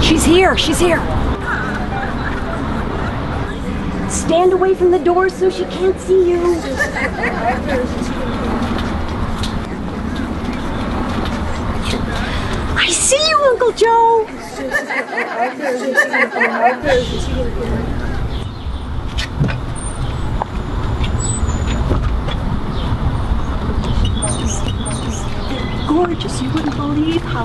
She's here. She's here. Stand away from the door so she can't see you. I see you, Uncle Joe. Gorgeous. You wouldn't believe how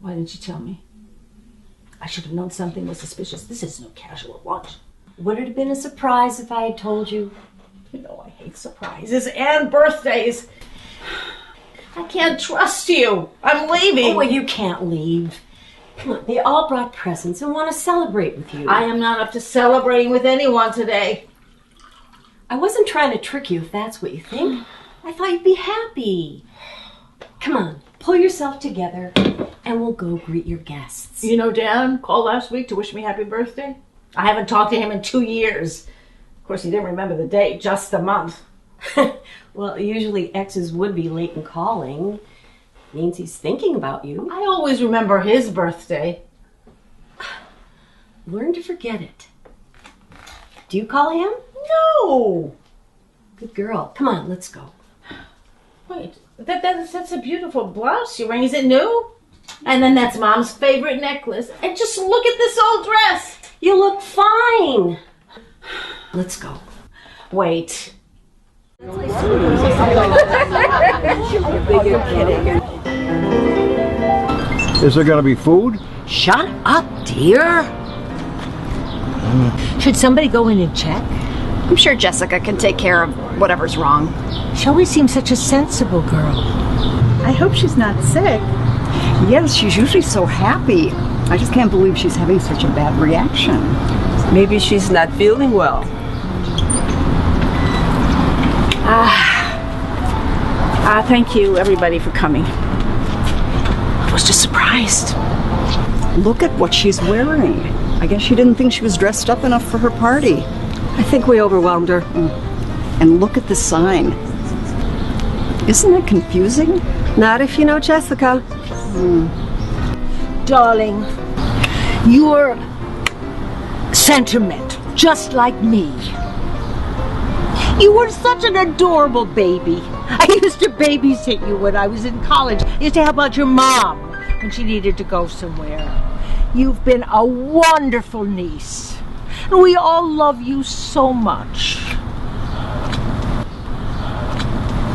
Why didn't you tell me? I should have known something was suspicious. This is no casual lunch. Would it have been a surprise if I had told you? You know I hate surprises and birthdays. I can't trust you. I'm leaving. Oh, well, you can't leave. Come on, they all brought presents and want to celebrate with you. I am not up to celebrating with anyone today. I wasn't trying to trick you if that's what you think. I thought you'd be happy. Come on, pull yourself together and we'll go greet your guests. You know, Dan called last week to wish me happy birthday. I haven't talked to him in 2 years. Of course, he didn't remember the date, just the month. Well, usually exes would be late in calling. Means he's thinking about you. I always remember his birthday. Learn to forget it. Do you call him? No. Good girl. Come on, let's go. Wait, that's a beautiful blouse you're wearing. Is it new? And then that's Mom's favorite necklace. And just look at this old dress. You look fine. Let's go. Wait. You're kidding. Is there gonna be food? Shut up, dear. Should somebody go in and check? I'm sure Jessica can take care of whatever's wrong. She always seems such a sensible girl. I hope she's not sick. Yes, she's usually so happy. I just can't believe she's having such a bad reaction. Maybe she's not feeling well. Thank you, everybody, for coming. I was just surprised. Look at what she's wearing. I guess she didn't think she was dressed up enough for her party. I think we overwhelmed her. And look at the sign. Isn't that confusing? Not if you know Jessica. Darling, you're sentimental, just like me. You were such an adorable baby. I used to babysit you when I was in college. I used to help out your mom when she needed to go somewhere. You've been a wonderful niece. And we all love you so much.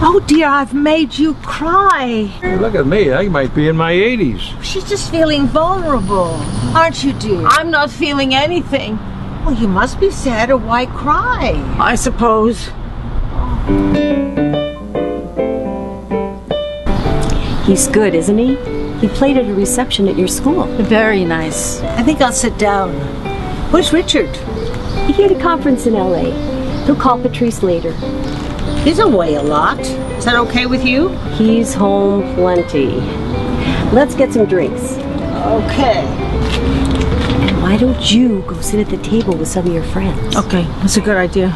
Oh dear, I've made you cry. Hey, look at me. I might be in my 80s. She's just feeling vulnerable, aren't you, dear? I'm not feeling anything. Well, you must be sad, or why cry? I suppose. He's good, isn't he? He played at a reception at your school. Very nice. I think I'll sit down. Where's Richard? He had a conference in L.A. He'll call Patrice later. He's away a lot. Is that okay with you? He's home plenty. Let's get some drinks. Okay. And why don't you go sit at the table with some of your friends? Okay, that's a good idea.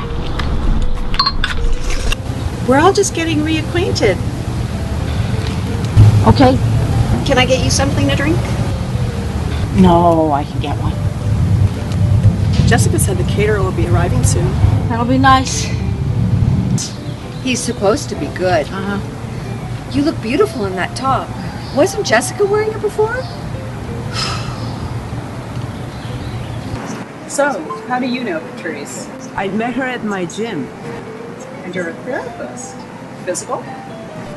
We're all just getting reacquainted. Okay. Can I get you something to drink? No, I can get one. Jessica said the caterer will be arriving soon. That'll be nice. He's supposed to be good. You look beautiful in that top. Wasn't Jessica wearing it before? So, how do you know Patrice? I met her at my gym. And you're a therapist. Physical?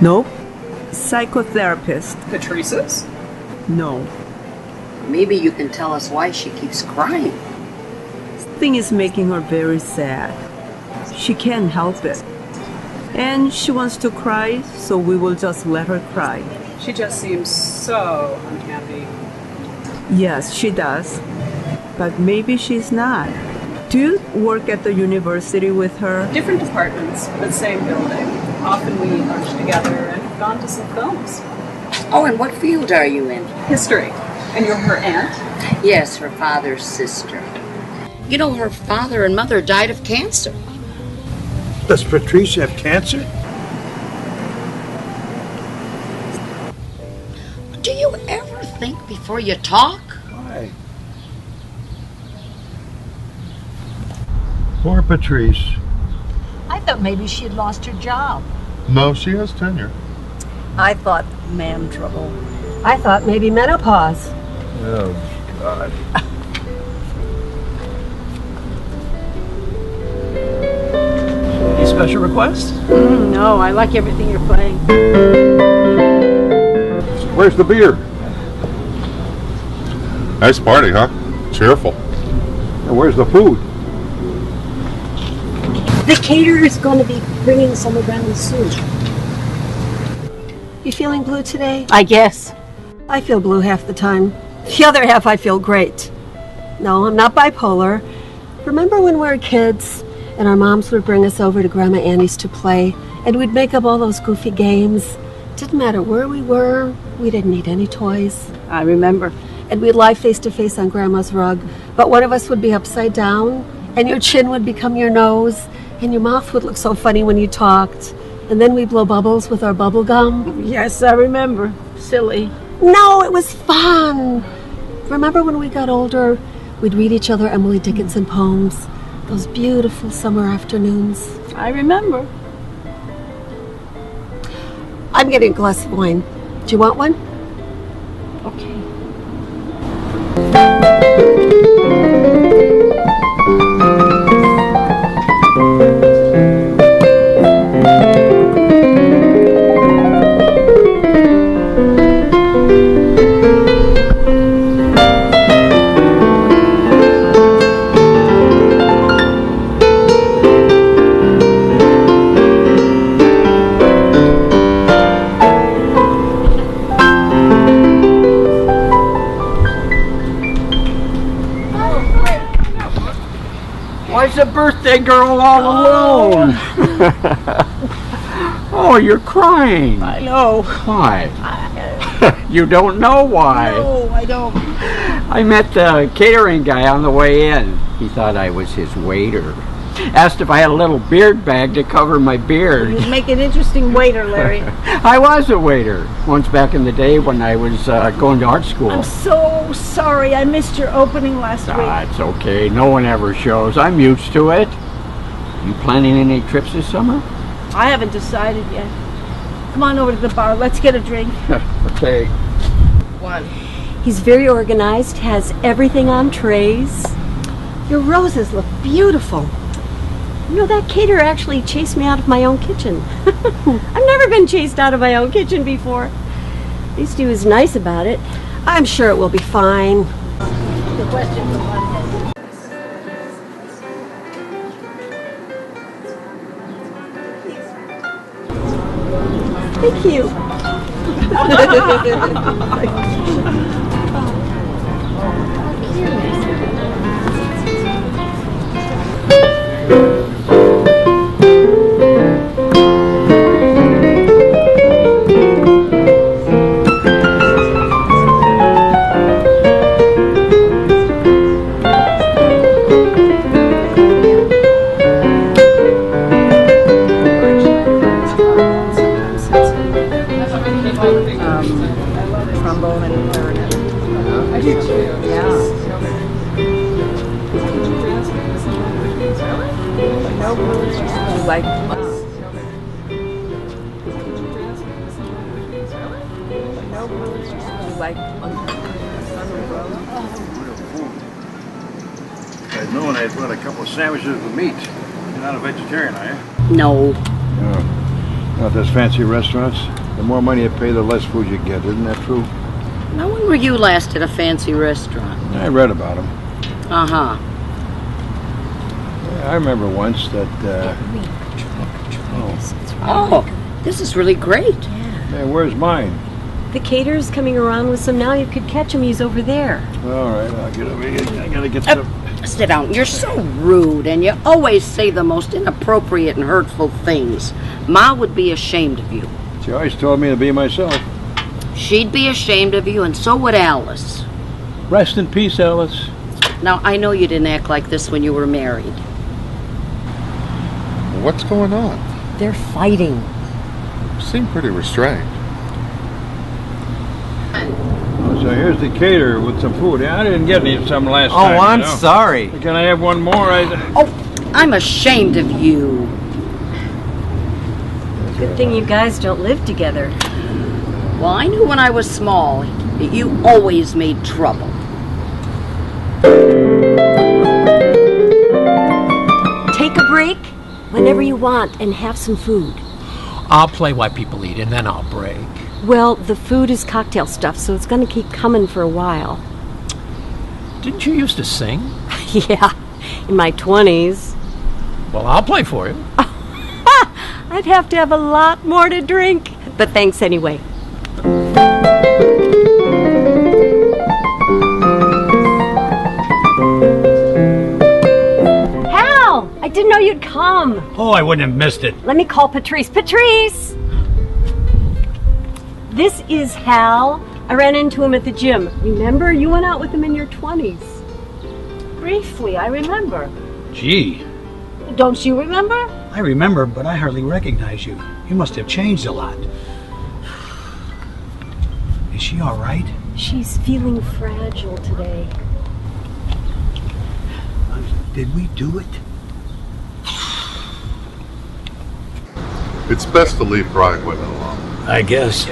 Nope. Psychotherapist. Patrice's? No. Maybe you can tell us why she keeps crying. This thing is making her very sad. She can't help it. And she wants to cry, so we will just let her cry. She just seems so unhappy. Yes, she does. But maybe she's not. Do you work at the university with her? Different departments, but same building. Often we eat lunch together and have gone to some films. Oh, and what field are you in? History. And you're her aunt? Yes, her father's sister. You know, her father and mother died of cancer. Does Patrice have cancer? Do you ever think before you talk? Why? Poor Patrice. I thought maybe she had lost her job. No, she has tenure. I thought man trouble. I thought maybe menopause. Oh, God. Any special requests? No, I like everything you're playing. Where's the beer? Nice party, huh? Cheerful. And where's the food? The caterer is going to be bringing some around soon. You feeling blue today? I guess. I feel blue half the time. The other half I feel great. No, I'm not bipolar. Remember when we were kids and our moms would bring us over to Grandma Annie's to play and we'd make up all those goofy games? Didn't matter where we were, we didn't need any toys. I remember. And we'd lie face to face on Grandma's rug, but one of us would be upside down and your chin would become your nose and your mouth would look so funny when you talked. And then we'd blow bubbles with our bubble gum. Yes, I remember. Silly. No, it was fun. Remember when we got older, we'd read each other Emily Dickinson poems, those beautiful summer afternoons. I remember. I'm getting a glass of wine. Do you want one? Okay. Why's the birthday girl all alone? Oh, you're crying. I know. Why? You don't know why. No, I don't. I met the catering guy on the way in. He thought I was his waiter. Asked if I had a little beard bag to cover my beard. You make an interesting waiter, Larry. I was a waiter once back in the day when I was going to art school. I'm so sorry. I missed your opening last week. It's okay. No one ever shows. I'm used to it. You planning any trips this summer? I haven't decided yet. Come on over to the bar. Let's get a drink. Okay. One. He's very organized, has everything on trays. Your roses look beautiful. You know, that caterer actually chased me out of my own kitchen. I've never been chased out of my own kitchen before. At least he was nice about it. I'm sure it will be fine. The question for Monday. Thank you. Trombone and clarinet. Yeah. You like If I'd known, I'd brought a couple of sandwiches with meat. You're not a vegetarian, are you? No. Not those fancy restaurants. The more money you pay, the less food you get. Isn't that true? Now, when were you last at a fancy restaurant? I read about them. Uh-huh. I remember once that, Oh, this is really great. hey, where's mine? The caterer's coming around with some now. You could catch him. He's over there. All right, I'll get over here. I gotta get some. Sit down. You're so rude, and you always say the most inappropriate and hurtful things. Ma would be ashamed of you. She always told me to be myself. She'd be ashamed of you, and so would Alice. Rest in peace, Alice. Now, I know you didn't act like this when you were married. What's going on? They're fighting. You seem pretty restrained. So here's the caterer with some food. I didn't get any some last time. Oh, I'm you know. sorry. Can I have one more? Oh, I'm ashamed of you. Good thing you guys don't live together. Well, I knew when I was small that you always made trouble. Take a break whenever you want and have some food. I'll play while people eat and then I'll break. Well, the food is cocktail stuff, so it's going to keep coming for a while. Didn't you used to sing? Yeah, in my 20s. Well, I'll play for you. I'd have to have a lot more to drink. But thanks anyway. Hal! I didn't know you'd come. Oh, I wouldn't have missed it. Let me call Patrice. Patrice! This is Hal. I ran into him at the gym. Remember, you went out with him in your 20s. Briefly, I remember. Gee, Don't you remember? I remember, but I hardly recognize you. You must have changed a lot. Is she all right? She's feeling fragile today. Did we do it? It's best to leave prying women alone. I guess.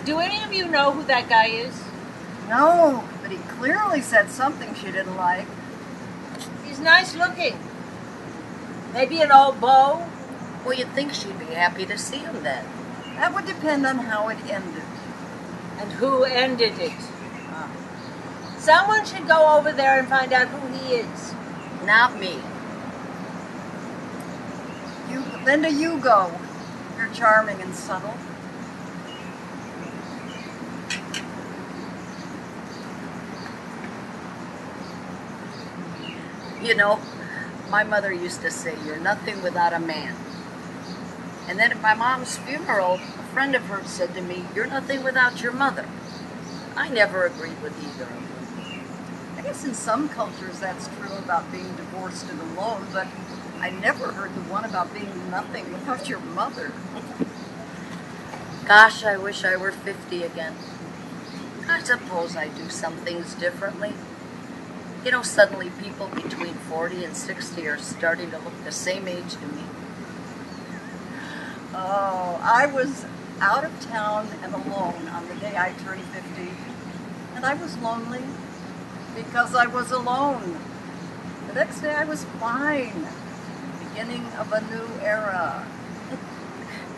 Do any of you know who that guy is? No, but he clearly said something she didn't like. He's nice looking. Maybe an old beau? Well, you'd think she'd be happy to see him then. That would depend on how it ended. And who ended it? Someone should go over there and find out who he is. Not me. Linda, you go. You're charming and subtle. You know, my mother used to say, you're nothing without a man. And then at my mom's funeral, a friend of hers said to me, you're nothing without your mother. I never agreed with either of them. I guess in some cultures that's true about being divorced and alone, but I never heard the one about being nothing without your mother. Gosh, I wish I were 50 again. I suppose I do some things differently. You know, suddenly people between 40 and 60 are starting to look the same age to me. Oh, I was out of town and alone on the day I turned 50. And I was lonely because I was alone. The next day I was fine. Beginning of a new era.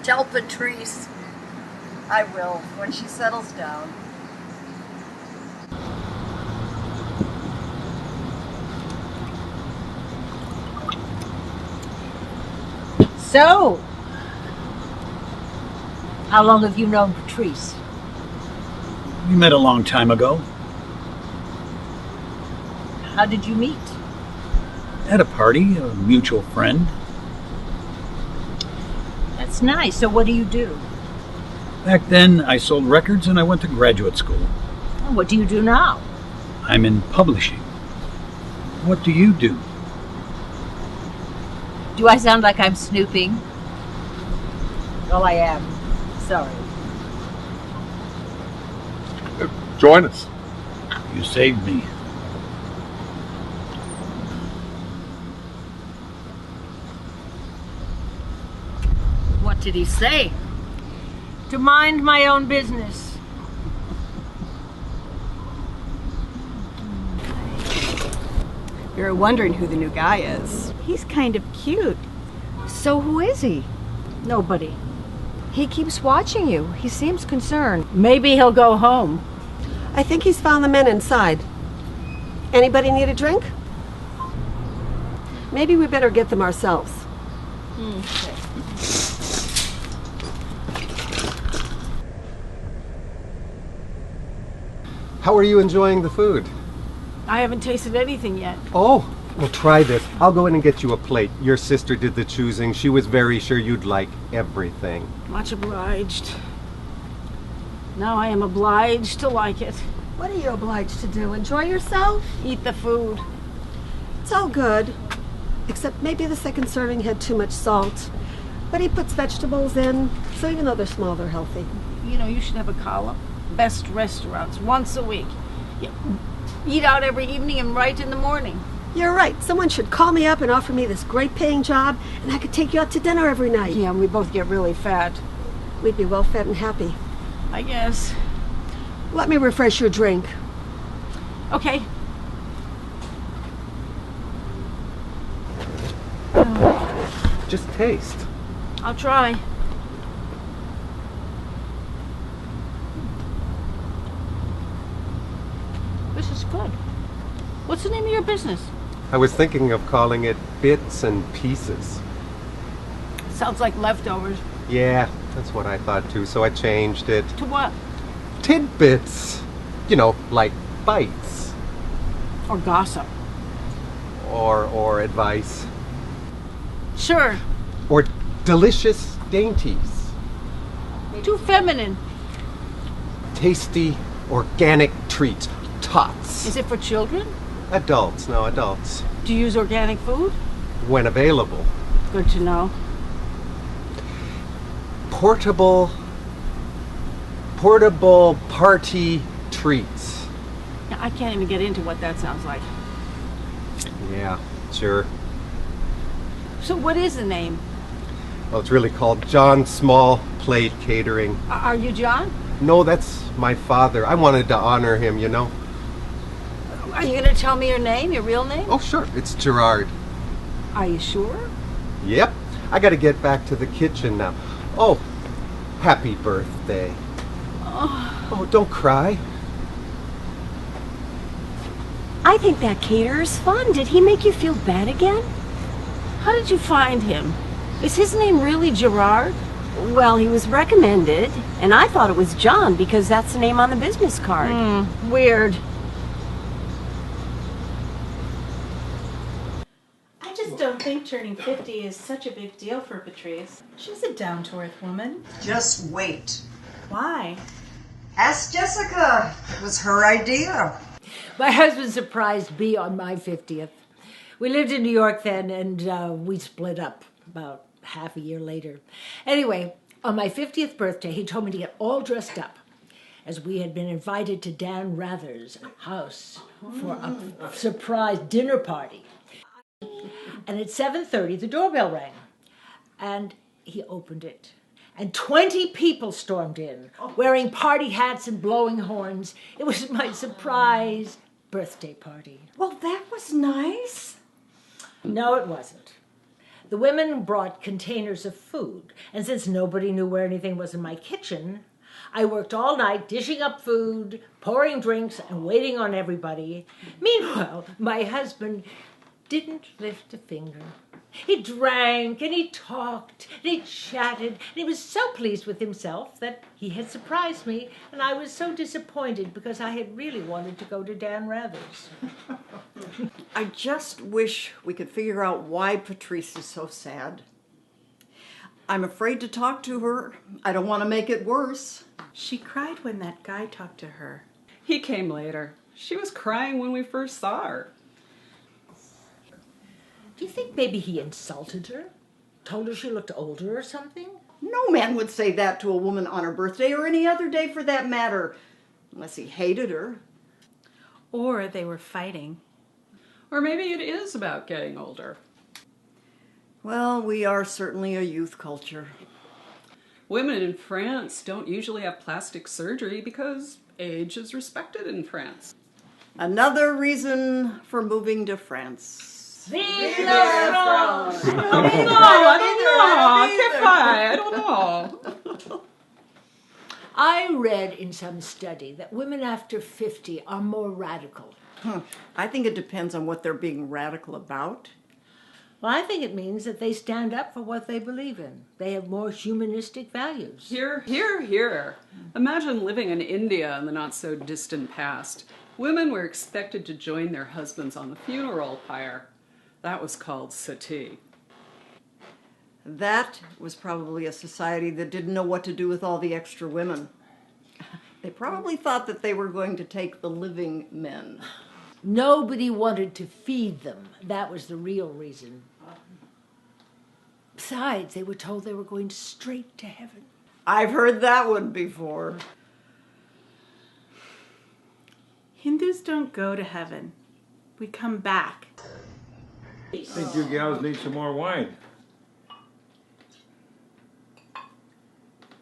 Tell Patrice. I will, when she settles down. So, how long have you known Patrice? We met a long time ago. How did you meet? At a party, a mutual friend. That's nice. So what do you do? Back then, I sold records and I went to graduate school. What do you do now? I'm in publishing. What do you do? Do I sound like I'm snooping? Well, I am. Sorry. Join us. You saved me. What did he say? To mind my own business. You're wondering who the new guy is. He's kind of cute. So who is he? Nobody. He keeps watching you. He seems concerned. Maybe he'll go home. I think he's found the men inside. Anybody need a drink? Maybe we better get them ourselves. Okay. How are you enjoying the food? I haven't tasted anything yet. Oh, well, try this I'll go in and get you a plate. Your sister did the choosing. She was very sure you'd like everything. Much obliged. Now I am obliged to like it. What are you obliged to do? Enjoy yourself? Eat the food. It's all good. Except maybe the second serving had too much salt. But he puts vegetables in, so even though they're small, they're healthy. You know, you should have a column. Best restaurants, once a week. You eat out every evening and write in the morning. You're right. Someone should call me up and offer me this great paying job, and I could take you out to dinner every night. Yeah, and we both get really fat. We'd be well fed and happy. I guess. Let me refresh your drink. Okay. Just taste. I'll try. This is good. What's the name of your business? I was thinking of calling it Bits and Pieces. Sounds like leftovers. Yeah, that's what I thought too, so I changed it. To what? Tidbits. You know, like bites. Or gossip. Or advice. Sure. Or delicious dainties. Too feminine. Tasty, organic treats. Tots. Is it for children? Adults, no, adults. Do you use organic food? When available. Good to know. Portable party treats. Now, I can't even get into what that sounds like. Yeah, sure. So what is the name? Well, it's really called John Small Plate Catering. Are you John? No, that's my father. I wanted to honor him, you know. Are you going to tell me your name, your real name? Oh, sure. It's Gerard. Are you sure? Yep. I got to get back to the kitchen now. Oh, happy birthday. Oh, don't cry. I think that caterer's fun. Did he make you feel bad again? How did you find him? Is his name really Gerard? Well, he was recommended, and I thought it was John because that's the name on the business card. Weird. I just don't think turning 50 is such a big deal for Patrice. She's a down-to-earth woman. Just wait. Why? Ask Jessica. It was her idea. My husband surprised me on my 50th. We lived in New York then, and we split up about half a year later. Anyway, on my 50th birthday, he told me to get all dressed up, as we had been invited to Dan Rather's house for a surprise dinner party. And at 7:30, the doorbell rang, and he opened it. And 20 people stormed in, wearing party hats and blowing horns. It was my surprise birthday party. Well, that was nice. No, it wasn't. The women brought containers of food, and since nobody knew where anything was in my kitchen, I worked all night dishing up food, pouring drinks, and waiting on everybody. Meanwhile, my husband didn't lift a finger. He drank, and he talked, and he chatted, and he was so pleased with himself that he had surprised me, and I was so disappointed because I had really wanted to go to Dan Rather's. I just wish we could figure out why Patrice is so sad. I'm afraid to talk to her. I don't want to make it worse. She cried when that guy talked to her. He came later. She was crying when we first saw her. Do you think maybe he insulted her? Told her she looked older or something? No man would say that to a woman on her birthday or any other day for that matter, unless he hated her. Or they were fighting. Or maybe it is about getting older. Well, we are certainly a youth culture. Women in France don't usually have plastic surgery because age is respected in France. Another reason for moving to France. Vive la France! I don't know. I read in some study that women after 50 are more radical. I think it depends on what they're being radical about. Well, I think it means that they stand up for what they believe in. They have more humanistic values. Here. Imagine living in India in the not-so-distant past. Women were expected to join their husbands on the funeral pyre. That was called sati. That was probably a society that didn't know what to do with all the extra women. They probably thought that they were going to take the living men. Nobody wanted to feed them. That was the real reason. Besides, they were told they were going straight to heaven. I've heard that one before. Hindus don't go to heaven. We come back. I think you gals need some more wine.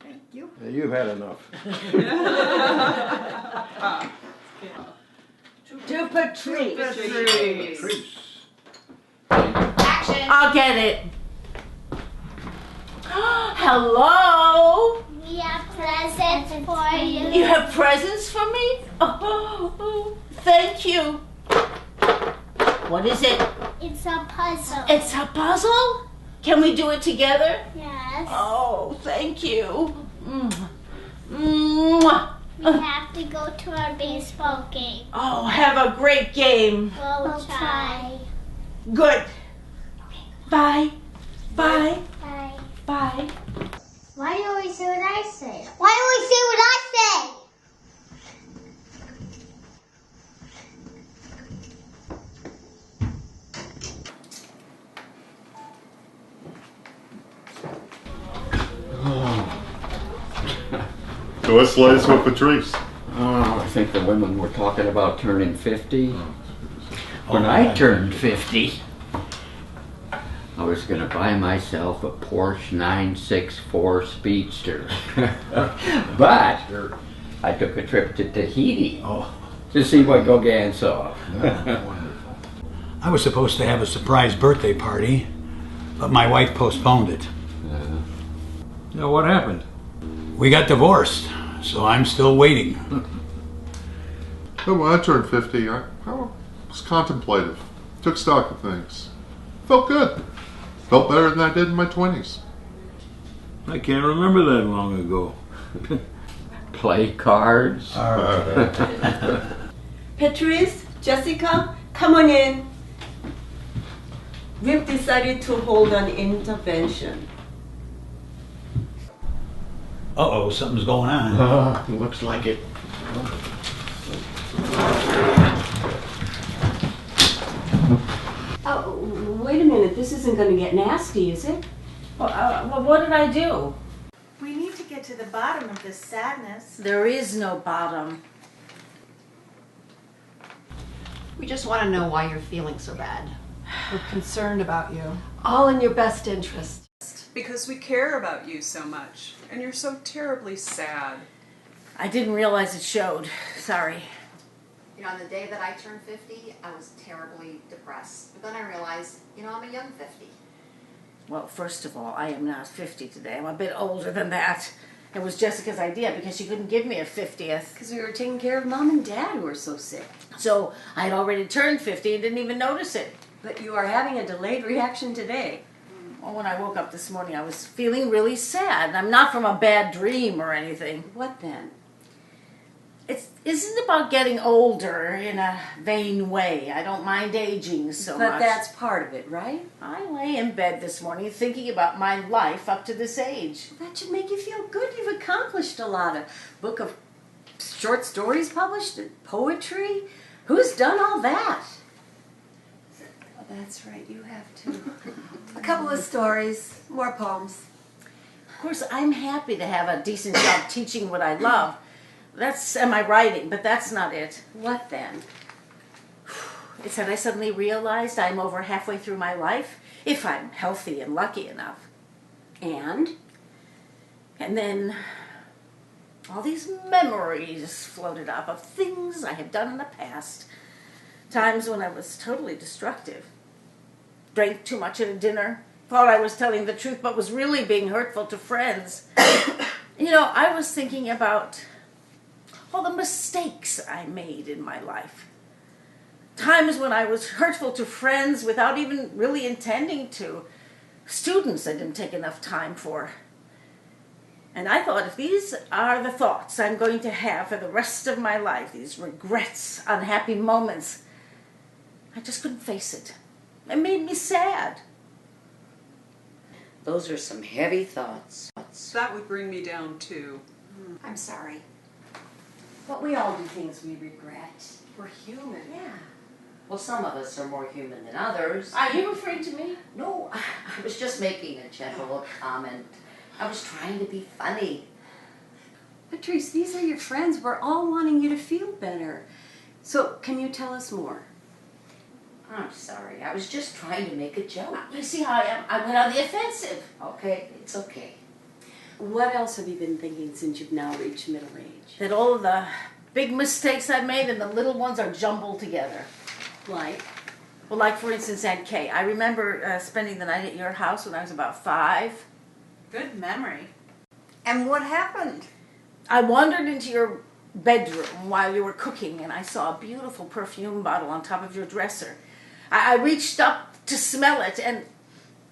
Thank you. Yeah, you've had enough. To Patrice. Patrice. Action. I'll get it. Hello. We have presents for you. You have presents for me? Oh, thank you. What is it? It's a puzzle. It's a puzzle? Can we do it together? Yes. Oh, thank you. Mwah. We have to go to our baseball game. Oh, have a great game. We'll try. Good. Bye. Bye. Bye. Bye. Why do you always say what I say? Why do you always say what I say? So what's the latest with Patrice? Oh, I think the women were talking about turning 50. When I turned 50, I was going to buy myself a Porsche 964 Speedster. But I took a trip to Tahiti to see what Gauguin saw. I was supposed to have a surprise birthday party, but my wife postponed it. Now what happened? We got divorced, so I'm still waiting. When I turned 50, I was contemplative. Took stock of things. Felt good. Felt better than I did in my 20s. I can't remember that long ago. Play cards. Patrice, Jessica, come on in. We've decided to hold an intervention. Uh-oh, something's going on. Looks like it. Oh, wait a minute. This isn't going to get nasty, is it? Well, what did I do? We need to get to the bottom of this sadness. There is no bottom. We just want to know why you're feeling so bad. We're concerned about you. All in your best interest. Because we care about you so much, and you're so terribly sad. I didn't realize it showed. Sorry. You know, on the day that I turned 50, I was terribly depressed. But then I realized, you know, I'm a young 50. Well, first of all, I am not 50 today. I'm a bit older than that. It was Jessica's idea because she couldn't give me a 50th. Because we were taking care of Mom and Dad who were so sick. So I had already turned 50 and didn't even notice it. But you are having a delayed reaction today. Well, when I woke up this morning, I was feeling really sad. I'm not from a bad dream or anything. What then? It isn't about getting older in a vain way. I don't mind aging so much. But that's part of it, right? I lay in bed this morning thinking about my life up to this age. That should make you feel good. You've accomplished a lot. A book of short stories published, poetry. Who's done all that? Oh, that's right, you have to. A couple of stories, more poems. Of course, I'm happy to have a decent job teaching what I love. And my writing, but that's not it. What then? It's that I suddenly realized I'm over halfway through my life, if I'm healthy and lucky enough. And then all these memories floated up of things I had done in the past. Times when I was totally destructive. Drank too much at a dinner. Thought I was telling the truth, but was really being hurtful to friends. You know, I was thinking about all the mistakes I made in my life. Times when I was hurtful to friends without even really intending to. Students I didn't take enough time for. And I thought, if these are the thoughts I'm going to have for the rest of my life, these regrets, unhappy moments, I just couldn't face it. It made me sad. Those are some heavy thoughts. That would bring me down too. I'm sorry. But we all do things we regret. We're human. Yeah. Well, some of us are more human than others. Are you referring to me? No, I was just making a general comment. I was trying to be funny. Patrice, these are your friends. We're all wanting you to feel better. So, can you tell us more? I'm sorry. I was just trying to make a joke. You see how I am? I went on the offensive. Okay, it's okay. What else have you been thinking since you've now reached middle age? That all of the big mistakes I made and the little ones are jumbled together. Like? Well, like for instance, Aunt Kay. I remember spending the night at your house when I was about 5. Good memory. And what happened? I wandered into your bedroom while you were cooking and I saw a beautiful perfume bottle on top of your dresser. I reached up to smell it and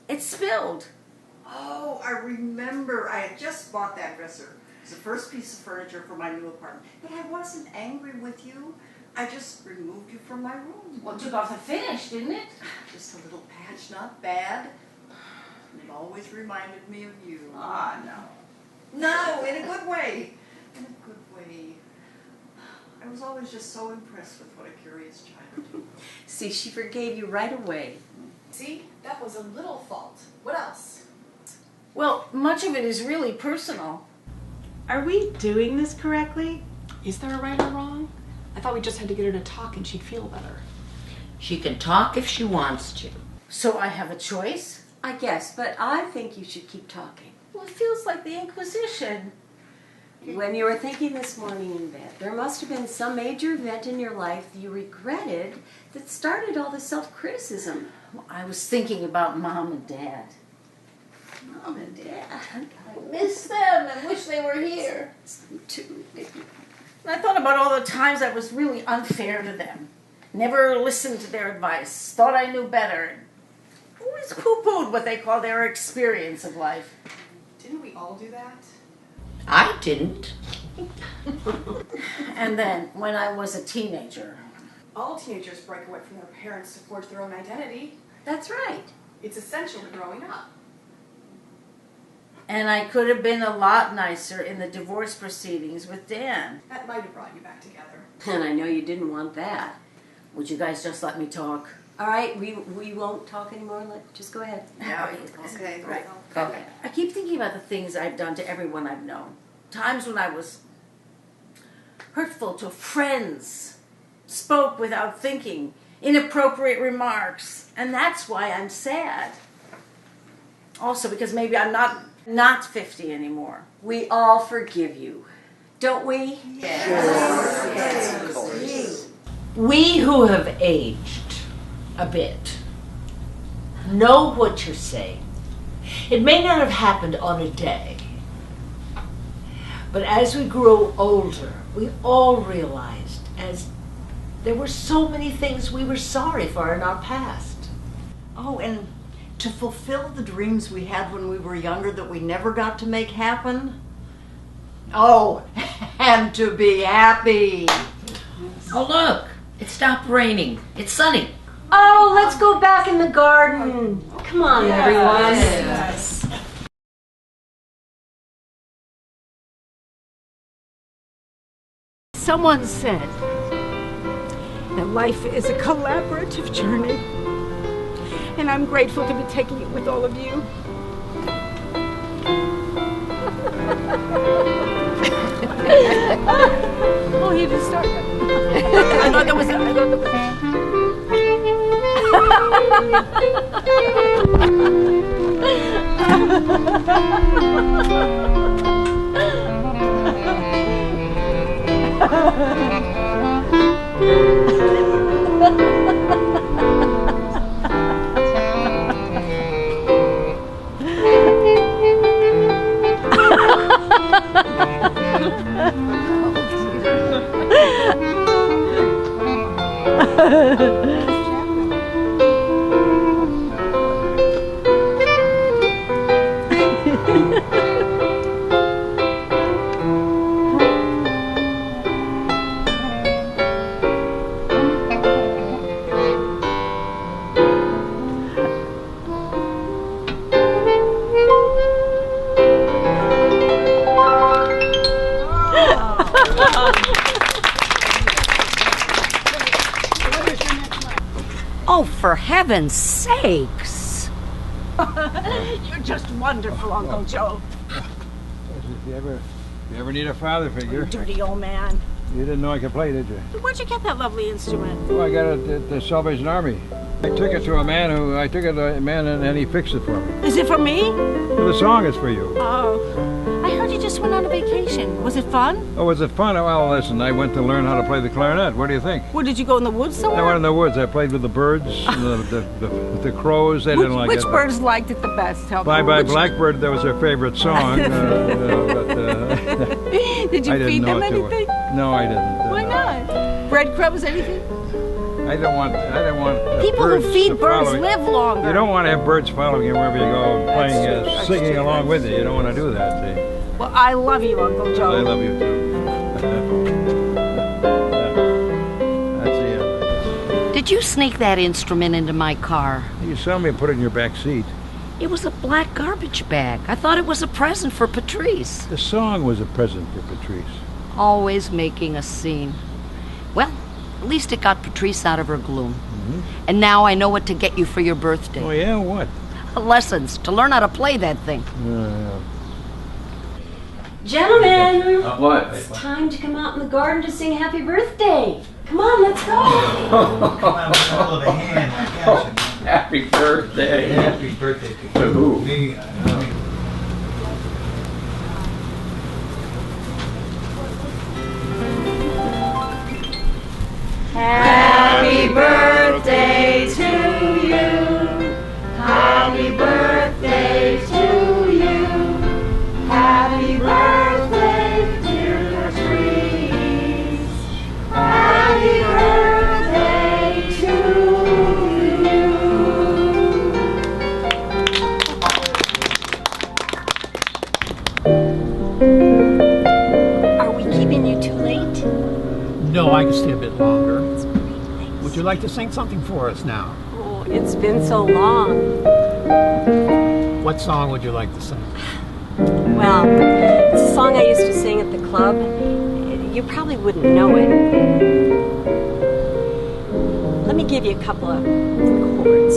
it spilled. Oh, I remember. I had just bought that dresser. It was the first piece of furniture for my new apartment. But I wasn't angry with you. I just removed you from my room. Well, it took off the finish, didn't it? Just a little patch, not bad. And it always reminded me of you. Ah, no. No, in a good way. In a good way. I was always just so impressed with what a curious child. See, she forgave you right away. See, that was a little fault. What else? Well, much of it is really personal. Are we doing this correctly? Is there a right or wrong? I thought we just had to get her to talk and she'd feel better. She can talk if she wants to. So I have a choice? I guess, but I think you should keep talking. Well, it feels like the Inquisition. When you were thinking this morning in bed, there must have been some major event in your life you regretted that started all the self-criticism. Well, I was thinking about Mom and Dad. Mom and Dad. I miss them and wish they were here. Too. And I thought about all the times I was really unfair to them. Never listened to their advice. Thought I knew better. Always poo-pooed what they call their experience of life. Didn't we all do that? I didn't. And then, when I was a teenager. All teenagers break away from their parents to forge their own identity. That's right. It's essential to growing up. And I could have been a lot nicer in the divorce proceedings with Dan. That might have brought you back together. And I know you didn't want that. Would you guys just let me talk? All right, we won't talk anymore. Just go ahead. Okay, Right. Okay. I keep thinking about the things I've done to everyone I've known. Times when I was hurtful to friends, spoke without thinking, inappropriate remarks, and that's why I'm sad. Also because maybe I'm not 50 anymore. We all forgive you, don't we? Yes. We who have aged a bit know what you're saying. It may not have happened on a day, but as we grew older, we all realized as there were so many things we were sorry for in our past. Oh, and to fulfill the dreams we had when we were younger that we never got to make happen. Oh, and to be happy. Oh, look. It stopped raining. It's sunny. Oh, let's go back in the garden. Come on, everyone. Yes. Someone said that life is a collaborative journey, and I'm grateful to be taking it with all of you. Oh, he just started. I thought that was. Oh, for heaven's sakes. You're just wonderful, Uncle Joe. If you ever need a father figure, Dirty old man. you didn't know I could play, did you? Where'd you get that lovely instrument? Oh, I got it at the Salvation Army. I took it to a man and he fixed it for me. Is it for me? The song is for you. Oh. I heard you just went on a vacation. Was it fun? Oh, was it fun? Well, listen, I went to learn how to play the clarinet. What do you think? Where did you go, in the woods somewhere? I went in the woods. I played with the birds, the crows. They didn't like it. Which birds liked it the best? Tell me. Bye Bye Which- Blackbird, that was their favorite song. Did you I didn't feed know them it too anything? well. No, I didn't. Why not? Breadcrumbs, anything? I don't want People who birds feed to birds follow you. live longer. You don't want to have birds following you wherever you go, playing, true, singing true, along with you. You don't want to do that, see? Well, I love you, Uncle Joe. I love you too. That's the end. Did you sneak that instrument into my car? You saw me put it in your back seat. It was a black garbage bag. I thought it was a present for Patrice. The song was a present for Patrice. Always making a scene. Well, at least it got Patrice out of her gloom. Mm-hmm. And now I know what to get you for your birthday. Oh, yeah? What? Lessons to learn how to play that thing. Gentlemen, What? it's time to come out in the garden to sing happy birthday. Come on, let's go. Hold a hand. Happy birthday. Happy birthday To who? me. Happy birthday to you. Happy birthday to you. Happy birthday, dear Patrice. Happy birthday to you. Are we keeping you too late? No, I can stay a bit longer. Would you like to sing something for us now? Oh, it's been so long. What song would you like to sing? Well, it's a song I used to sing at the club. You probably wouldn't know it. Let me give you a couple of chords.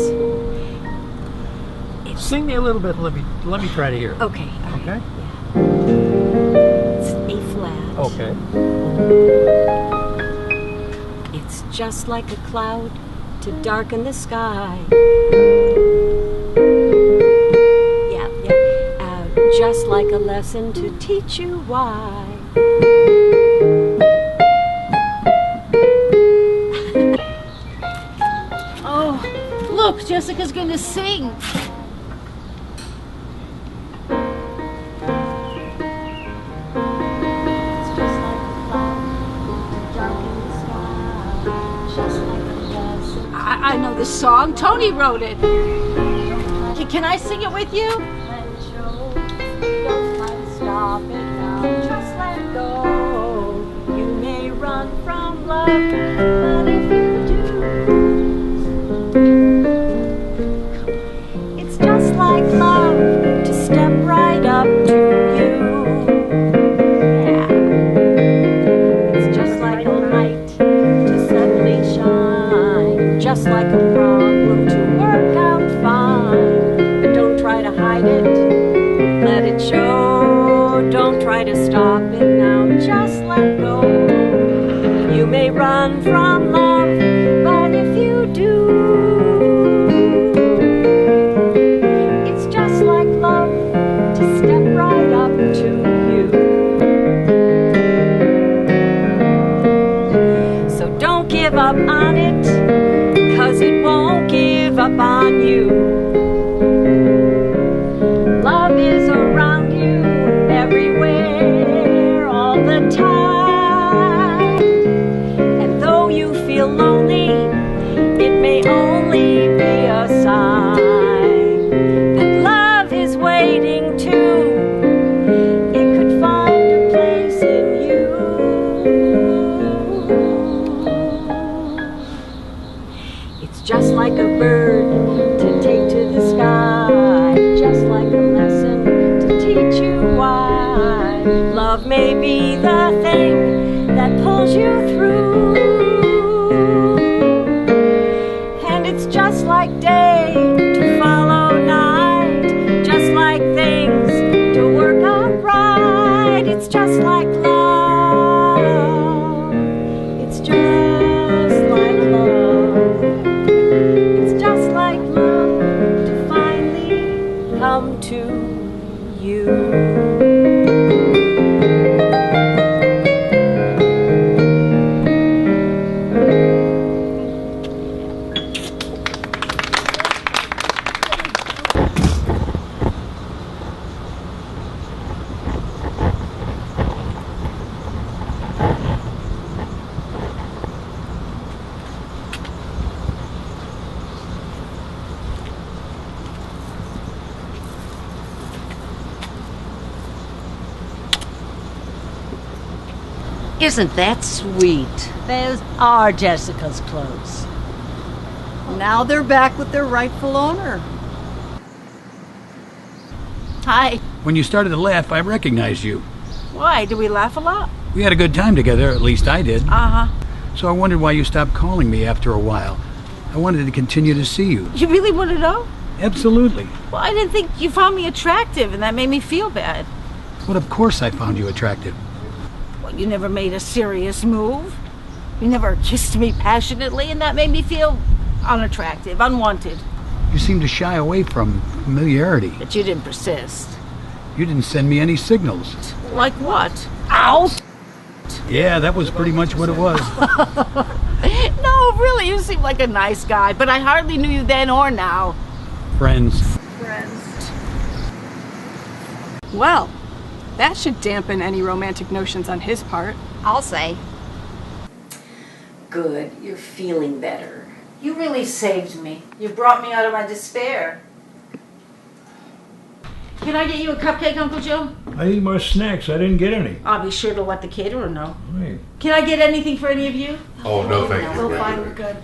Sing me a little bit. Let me try to hear. Okay. Okay. It's A flat. Okay. It's just like a cloud to darken the sky. Yeah. Just like a lesson to teach you why. Oh, look, Jessica's going to sing. I know the song. Tony wrote it. Can I sing it with you? Stop it now, just let go. You may run from love, but if you do, it's just like love to step right up to you. Yeah. It's just like a light to suddenly shine, just like a problem to work out fine. But don't try to hide it, let it show. Don't try to stop it now, just let go. You may run from love, but if you do, it's just like love to step right up to you. So don't give up on it, 'cause it won't give up on you. Love is around you everywhere, all the time. And though you feel lonely, it may only be a sign that love is waiting too. It could find a place in you. It's just like a bird to take to the sky, just like a lesson to teach you why. Love may be the thing that pulls you through. And it's just like day to follow night, just like things to work out right. It's just like love. It's just like love. It's just like love to finally come to you. Isn't that sweet? Those are Jessica's clothes. Now they're back with their rightful owner. Hi. When you started to laugh, I recognized you. Why? Do we laugh a lot? We had a good time together, at least I did. Uh-huh. So I wondered why you stopped calling me after a while. I wanted to continue to see you. You really want to know? Absolutely. Well, I didn't think you found me attractive, and that made me feel bad. But of course I found you attractive. Well, you never made a serious move. You never kissed me passionately, and that made me feel unattractive, unwanted. You seemed to shy away from familiarity. But you didn't persist. You didn't send me any signals. Like what? Ow! Yeah, that was pretty much what it was. No, really, you seem like a nice guy, but I hardly knew you then or now. Friends. Well, that should dampen any romantic notions on his part. I'll say. Good, you're feeling better. You really saved me. You brought me out of my despair. Can I get you a cupcake, Uncle Joe? I need more snacks. I didn't get any. I'll be sure to let the caterer know. Right. Can I get anything for any of you? Oh, no, thank you. We'll find we're good.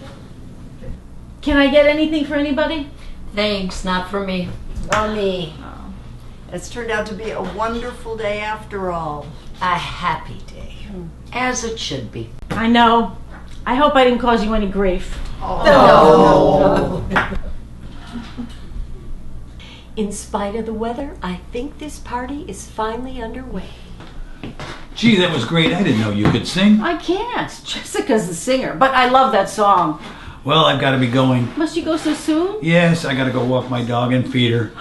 Can I get anything for anybody? Thanks, not for me. Or me. It's turned out to be a wonderful day after all. A happy day. As it should be. I know. I hope I didn't cause you any grief. Oh. No. In spite of the weather, I think this party is finally underway. Gee, that was great. I didn't know you could sing. I can't. Jessica's the singer, but I love that song. Well, I've got to be going. Must you go so soon? Yes, I got to go walk my dog and feed her.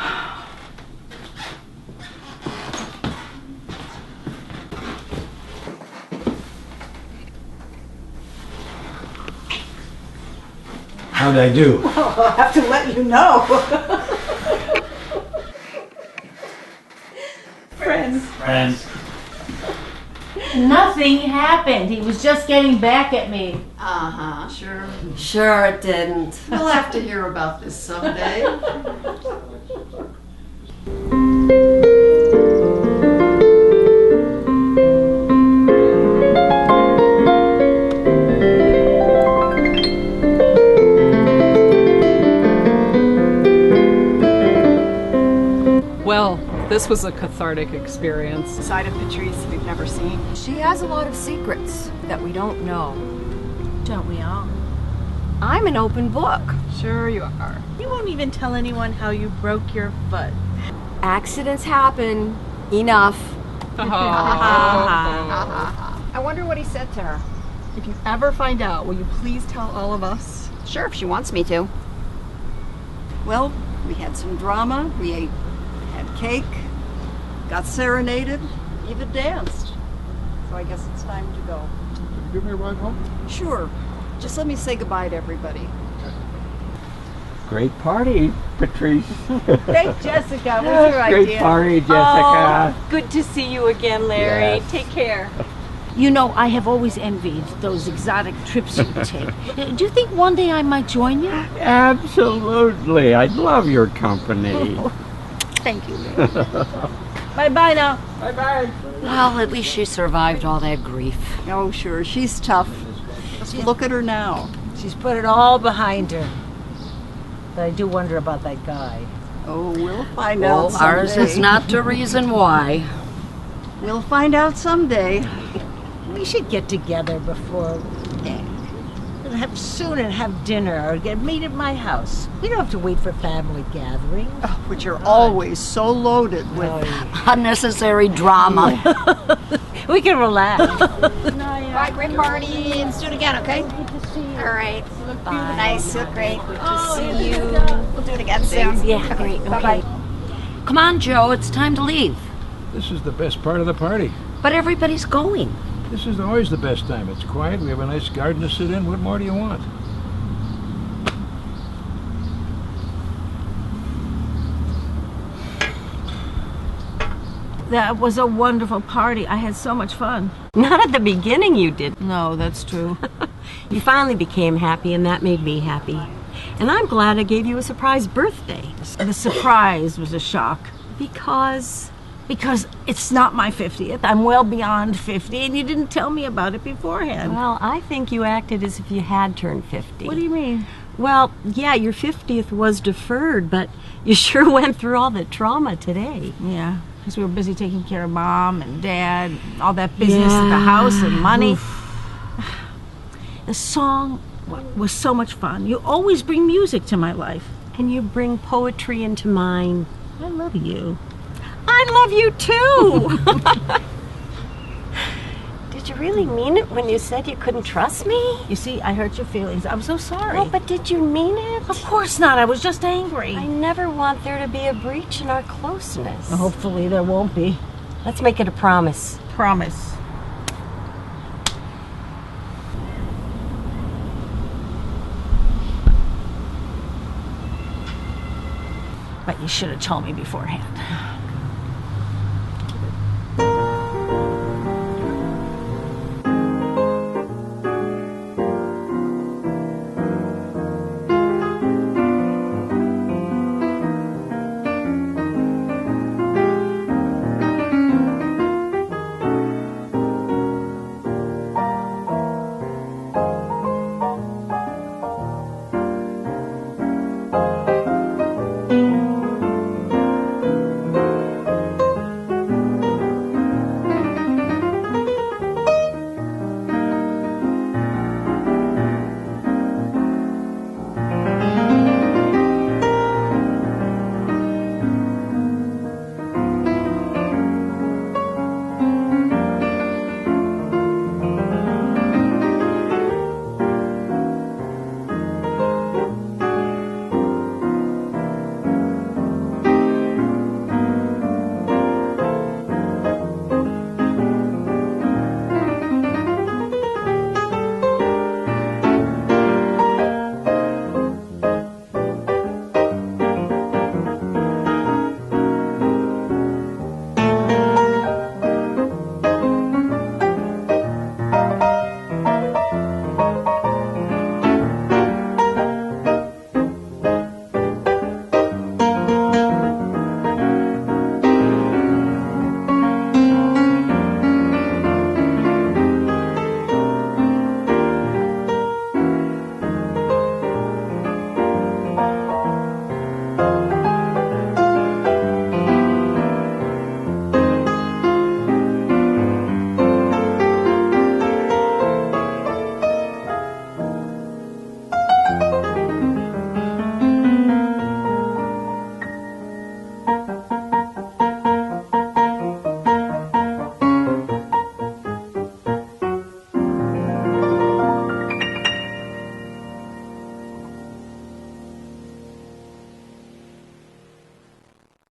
How'd I do? Well, I'll have to let you know. Friends. Nothing happened. He was just getting back at me. Uh-huh, sure. Sure it didn't. We'll have to hear about this someday. Well, this was a cathartic experience. Side of Patrice we've never seen. She has a lot of secrets that we don't know. Don't we all? I'm an open book. Sure you are. You won't even tell anyone how you broke your foot. Accidents happen. Enough. I wonder what he said to her. If you ever find out, will you please tell all of us? Sure, if she wants me to. Well, we had some drama. We had cake, got serenaded, even danced. So I guess it's time to go. Can you give me a ride home? Sure. Just let me say goodbye to everybody. Great party, Patrice. Thank Jessica. What's your Great idea? party, Jessica. Oh, good to see you again, Larry. Yes. Take care. You know, I have always envied those exotic trips you take. Do you think one day I might join you? Absolutely. I'd love your company. Thank you, Larry. Bye-bye now. Bye-bye. Well, at least she survived all that grief. Oh, sure. She's tough. Just look at her now. She's put it all behind her. But I do wonder about that guy. Oh, we'll find out someday. Ours is not the reason why. We'll find out someday. We should get together before soon and have dinner or meet at my house. We don't have to wait for family gatherings. Oh, but you're always so loaded with unnecessary drama. We can relax. Bye, great party. Let's do it again, okay? All right. Bye. Nice, you look great. Good to see you. We'll do it again soon. Yeah, great. Bye-bye. Come on, Joe, it's time to leave. This is the best part of the party. But everybody's going. This is always the best time. It's quiet. We have a nice garden to sit in. What more do you want? That was a wonderful party. I had so much fun. Not at the beginning you did. No, that's true. You finally became happy, and that made me happy. And I'm glad I gave you a surprise birthday. The surprise was a shock. Because it's not my 50th. I'm well beyond 50, and you didn't tell me about it beforehand. Well, I think you acted as if you had turned 50. What do you mean? Well, yeah, your 50th was deferred, but you sure went through all the trauma today. Yeah, because we were busy taking care of Mom and Dad, all that business at the house and money. The song was so much fun. You always bring music to my life. And you bring poetry into mine. I love you. I love you too! Did you really mean it when you said you couldn't trust me? You see, I hurt your feelings. I'm so sorry. No, but did you mean it? Of course not. I was just angry. I never want there to be a breach in our closeness. Well, hopefully there won't be. Let's make it a promise. Promise. But you should have told me beforehand.